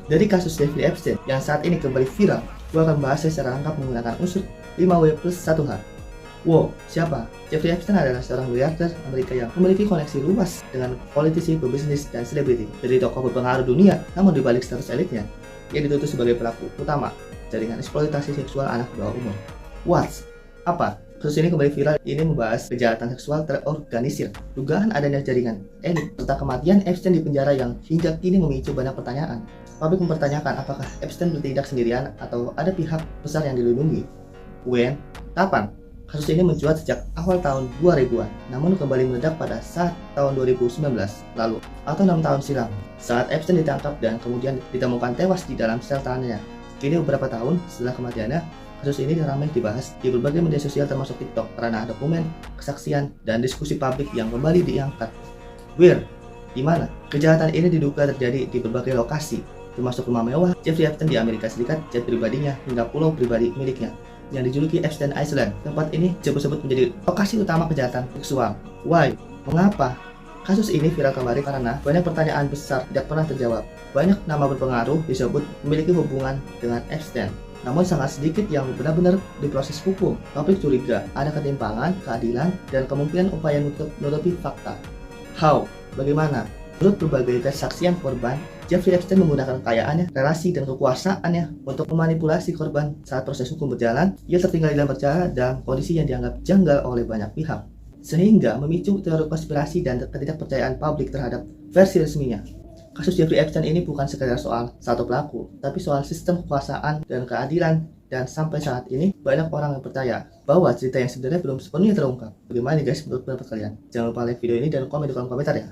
Dari kasus Jeffrey Epstein yang saat ini kembali viral, gue akan bahasnya secara lengkap menggunakan unsur 5W plus 1H. Wow, siapa? Jeffrey Epstein adalah seorang miliarder Amerika yang memiliki koneksi luas dengan politisi, pebisnis, dan selebriti. Dari tokoh berpengaruh dunia, namun dibalik status elitnya, ia dituduh sebagai pelaku utama jaringan eksploitasi seksual anak di bawah umur. What? Apa? Kasus ini kembali viral. Ini membahas kejahatan seksual terorganisir, dugaan adanya jaringan elit, serta kematian Epstein di penjara yang hingga kini memicu banyak pertanyaan. Publik mempertanyakan apakah Epstein bertindak sendirian atau ada pihak besar yang dilindungi. When? Kapan? Kasus ini mencuat sejak awal tahun 2000-an, namun kembali meledak pada saat tahun 2019 lalu, atau 6 tahun silam, saat Epstein ditangkap dan kemudian ditemukan tewas di dalam sel tahanannya. Kini beberapa tahun setelah kematiannya, kasus ini ramai dibahas di berbagai media sosial termasuk TikTok karena dokumen, kesaksian, dan diskusi publik yang kembali diangkat. Where? Di mana? Kejahatan ini diduga terjadi di berbagai lokasi, termasuk rumah mewah Jeffrey Epstein di Amerika Serikat, jet pribadinya, hingga pulau pribadi miliknya yang dijuluki Epstein Island. Tempat ini disebut-sebut menjadi lokasi utama kejahatan seksual. Why? Mengapa? Kasus ini viral kembali karena banyak pertanyaan besar tidak pernah terjawab. Banyak nama berpengaruh disebut memiliki hubungan dengan Epstein, namun sangat sedikit yang benar-benar diproses hukum. Publik curiga ada ketimpangan, keadilan, dan kemungkinan upaya menutupi fakta. How? Bagaimana? Menurut berbagai kesaksian korban, Jeffrey Epstein menggunakan kekayaannya, relasi, dan kekuasaannya untuk memanipulasi korban. Saat proses hukum berjalan, ia tertinggal di dalam penjara dalam kondisi yang dianggap janggal oleh banyak pihak, sehingga memicu teori konspirasi dan ketidakpercayaan publik terhadap versi resminya. Kasus Jeffrey Epstein ini bukan sekedar soal satu pelaku, tapi soal sistem kekuasaan dan keadilan. Dan sampai saat ini, banyak orang yang percaya bahwa cerita yang sebenarnya belum sepenuhnya terungkap. Bagaimana nih guys menurut pendapat kalian? Jangan lupa like video ini dan komen di kolom komentar ya.